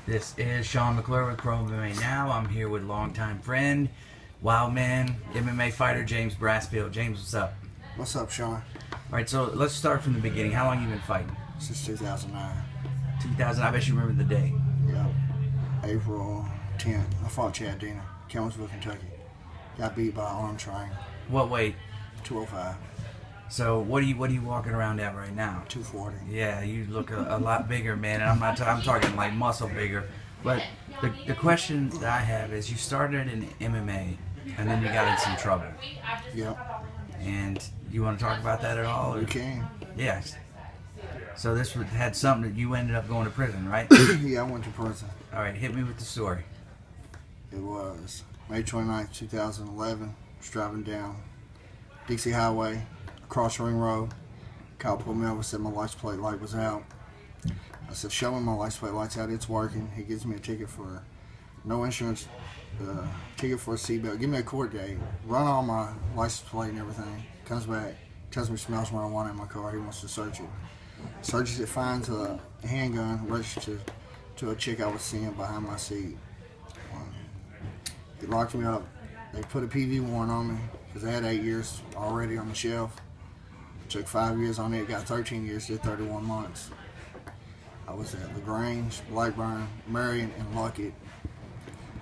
This is Sean McClure with ProMMANow. I'm here with longtime friend, wild man, MMA fighter James Brasfield. James, what's up? What's up, Sean? All right, so let's start from the beginning. How long you been fighting? Since 2009. 2000. I bet you remember the day. Yep. April 10th. I fought Chad Dina, Kellinsville, Kentucky. Got beat by arm triangle. What weight? 205. So what are you walking around at right now? 240. Yeah, you look a lot bigger, man. And I'm talking like muscle bigger. But the question that I have is, you started in MMA and then you got in some trouble. Yep. And you want to talk about that at all? We can. Yes. So this had something that you ended up going to prison, right? Yeah, I went to prison. All right, hit me with the story. It was May 29th, 2011. Was driving down Dixie Highway, across Ring Road. Kyle pulled me over, said my license plate light was out. I said, show me my license plate light's out, it's working. He gives me a ticket for no insurance, ticket for a seatbelt, give me a court date, run all my license plate and everything. Comes back, tells me he smells marijuana in my car, he wants to search it. Searches it, finds a handgun registered to a chick I was seeing behind my seat. They locked me up. They put a PV warrant on me because they had 8 years already on the shelf. Took 5 years on it, got 13 years, did 31 months. I was at LaGrange, Blackburn, Marion, and Luckett.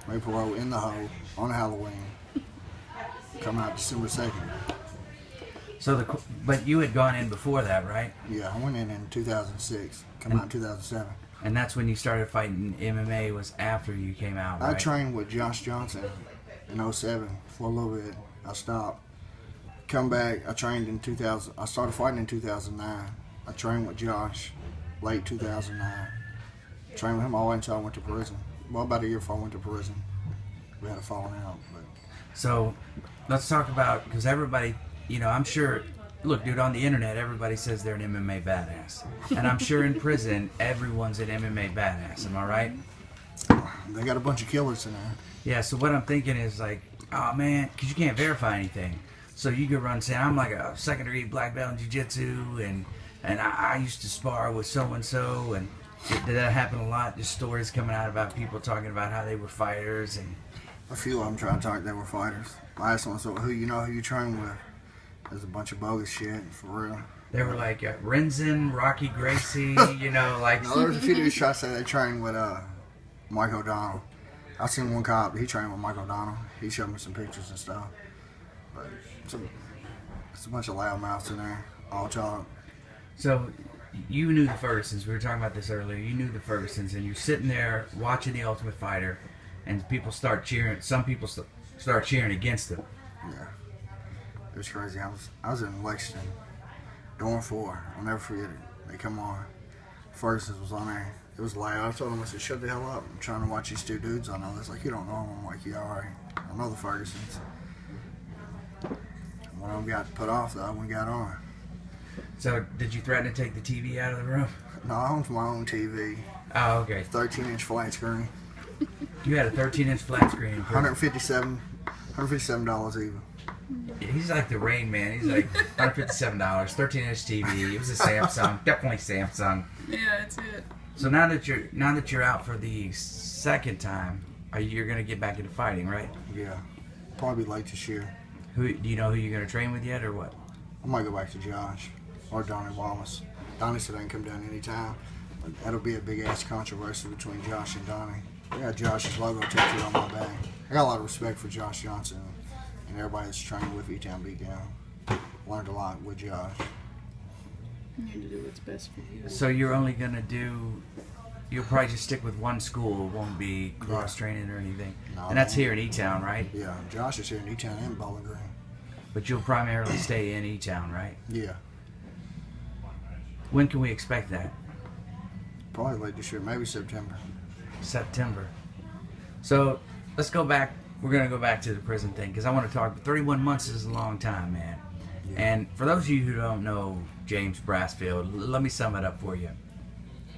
Maple Road in the hole on Halloween. Come out December 2nd. So but you had gone in before that, right? Yeah, I went in 2006. Come out in 2007. And that's when you started fighting MMA, was after you came out, right? I trained with Josh Johnson in 07 for a little bit. I stopped. Come back, I trained in 2000. I started fighting in 2009. I trained with Josh late 2009. Trained with him all the way until I went to prison. Well, about a year before I went to prison. We had a falling out. But. So let's talk about, because everybody, I'm sure, look, dude, on the internet, everybody says they're an MMA badass. And I'm sure in prison, everyone's an MMA badass. Am I right? They got a bunch of killers in there. Yeah, so what I'm thinking is like, oh man, because you can't verify anything. So you could run saying, I'm like a second-degree black belt in jiu-jitsu, and I used to spar with so-and-so, and did that happen a lot? Just stories coming out about people talking about how they were fighters. And a few of them tried to talk they were fighters. I asked someone, so who you train with? There's a bunch of bogus shit, for real. They were like Renzen, Rocky Gracie, like... No, there was a few dudes trying to say they trained with Mike O'Donnell. I seen one cop, he trained with Mike O'Donnell. He showed me some pictures and stuff. But it's a bunch of loudmouths in there, all talk. So you knew the Fergusons. We were talking about this earlier. You knew the Fergusons, and you're sitting there watching The Ultimate Fighter, and people start cheering. Some people start cheering against them. Yeah, it was crazy. I was in Lexington, Dorm 4. I'll never forget it. They come on. Ferguson's was on there. It was loud. I told them, I said, shut the hell up. I'm trying to watch these two dudes on there. It's like, you don't know them. I'm like, yeah, all right. I know the Fergusons. One of them got put off, the other one got on. So, did you threaten to take the TV out of the room? No, I owned my own TV. Oh, okay. 13-inch flat screen. You had a 13-inch flat screen. $157 even. Yeah, he's like the Rain Man. He's like $157, 13-inch TV. It was a Samsung, definitely Samsung. Yeah, that's it. So now that you're out for the second time, you're gonna get back into fighting, right? Yeah, probably late this year. Do you know who you're gonna train with yet, or what? I might go back to Josh or Donnie Wallace. Donnie said I can come down anytime. But that'll be a big ass controversy between Josh and Donnie. I got Josh's logo tattooed on my back. I got a lot of respect for Josh Johnson and everybody that's trained with V-Town Beatdown. Learned a lot with Josh. You need to do what's best for you. So you're only gonna you'll probably just stick with one school. It won't be cross training or anything. No, and that's here in E-Town, right? Yeah, Josh is here in E-Town and Bowling Green. But you'll primarily stay in E-Town, right? Yeah. When can we expect that? Probably late this year, maybe September. September. So let's go back. We're going to go back to the prison thing because I want to talk. 31 months is a long time, man. Yeah. And for those of you who don't know James Brasfield, let me sum it up for you.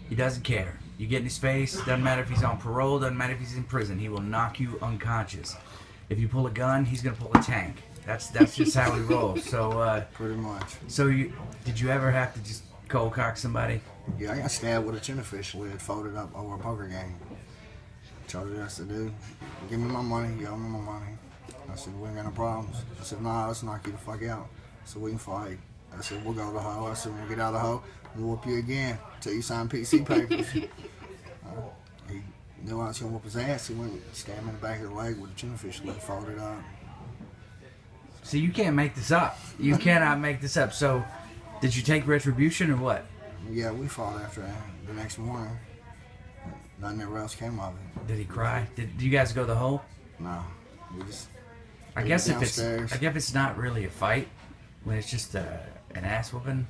He doesn't care. You get in his face, doesn't matter if he's on parole, doesn't matter if he's in prison. He will knock you unconscious. If you pull a gun, he's going to pull a tank. That's just how he rolls. So pretty much. So did you ever have to just cold cock somebody? Yeah, I got stabbed with a tuna fish lid folded up over a poker game. Charged us to do. Give me my money. You owe me my money. I said, we ain't got no problems. I said, nah, let's knock you the fuck out so we can fight. I said, we'll go to the hoe. I said, when we get out of the hoe, we'll whoop you again until you sign PC papers. He knew I was going to whoop his ass. He went and stabbed him in the back of the leg with a tuna fish lid folded up. See, you can't make this up. You cannot make this up. So, did you take retribution or what? Yeah, we fought after that the next morning. Nothing ever else came of it. Did he cry? Did you guys go the hole? No, we just. I guess if downstairs. it's not really a fight, when it's just an ass whooping,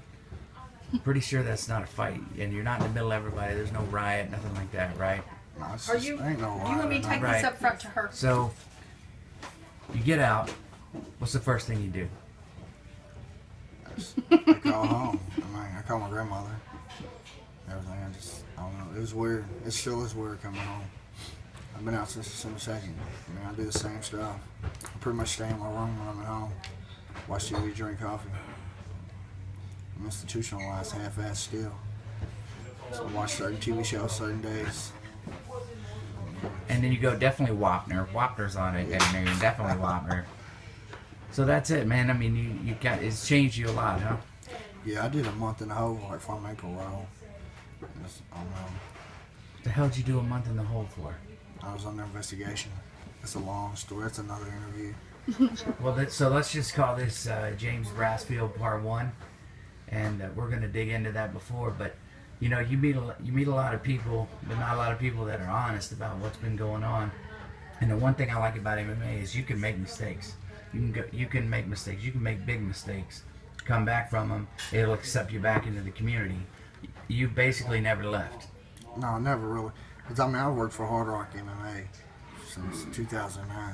I'm pretty sure that's not a fight, and you're not in the middle of everybody. There's no riot, nothing like that, right? No, it's Are just, you? ain't no Do you want me to take Right. this up front to her? So, you get out. What's the first thing you do? I call home. I call my grandmother. Everything. I don't know. It was weird. It still is weird coming home. I've been out since December 2nd. I do the same stuff. I pretty much stay in my room when I'm at home. Watch TV, drink coffee. I'm institutionalized, half-assed still. So I watch certain TV shows certain days. And then you go definitely Wapner. Wapner's on it, and you're definitely Wapner. So that's it, man. I mean, you got it's changed you a lot, huh? Yeah, I did a month in the hole, like for my parole. I don't know. What the hell did you do a month in the hole for? I was under investigation. It's a long story. That's another interview. Well, so let's just call this James Brasfield Part 1, and we're going to dig into that before. But you know, you meet a lot of people, but not a lot of people that are honest about what's been going on. And the one thing I like about MMA is you can make mistakes. You can make mistakes. You can make big mistakes. Come back from them. It'll accept you back into the community. You basically never left. No, never really. Because I worked for Hard Rock MMA since 2009.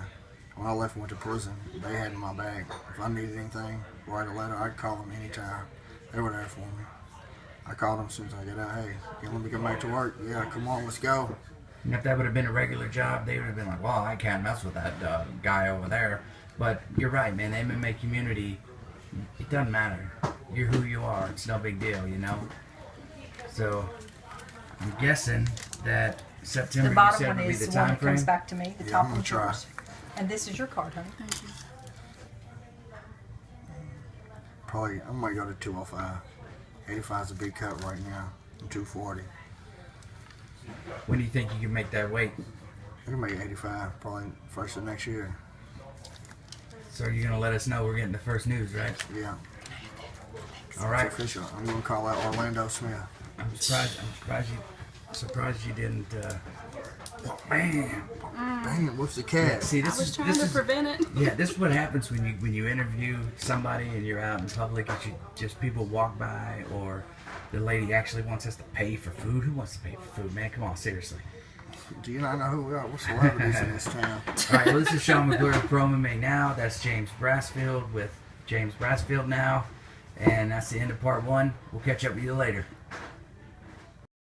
When I left and went to prison, they had my bag. If I needed anything, write a letter, I'd call them anytime. They were there for me. I called them as soon as I get out. Hey, you let me go back to work? Yeah, come on, let's go. And if that would have been a regular job, they would have been like, well, I can't mess with that guy over there. But you're right, man. The MMA community, it doesn't matter. You're who you are. It's no big deal, you know? So, I'm guessing that September, The you bottom said one would be is the the one time that comes frame? back to me. The Yeah, top I'm one's gonna try. yours. And this is your card, honey. Thank you. Probably, I might go to 205. 85 is a big cut right now. I'm 240. When do you think you can make that weight? I can make 85 probably first of next year. So you're going to let us know we're getting the first news, right? Yeah, All right. it's official. I'm going to call out Orlando Smith. I'm surprised you didn't. Man. Dang it, what's the cat? See, I this was is trying this to is prevent it. yeah. This is what happens when you interview somebody and you're out in public and just people walk by, or the lady actually wants us to pay for food. Who wants to pay for food, man? Come on, seriously. Do you not know who we are? We're celebrities in this town. All right, well, this is Sean McClure of ProMMANow. That's James Brasfield with James Brasfield Now, and that's the end of part 1. We'll catch up with you later.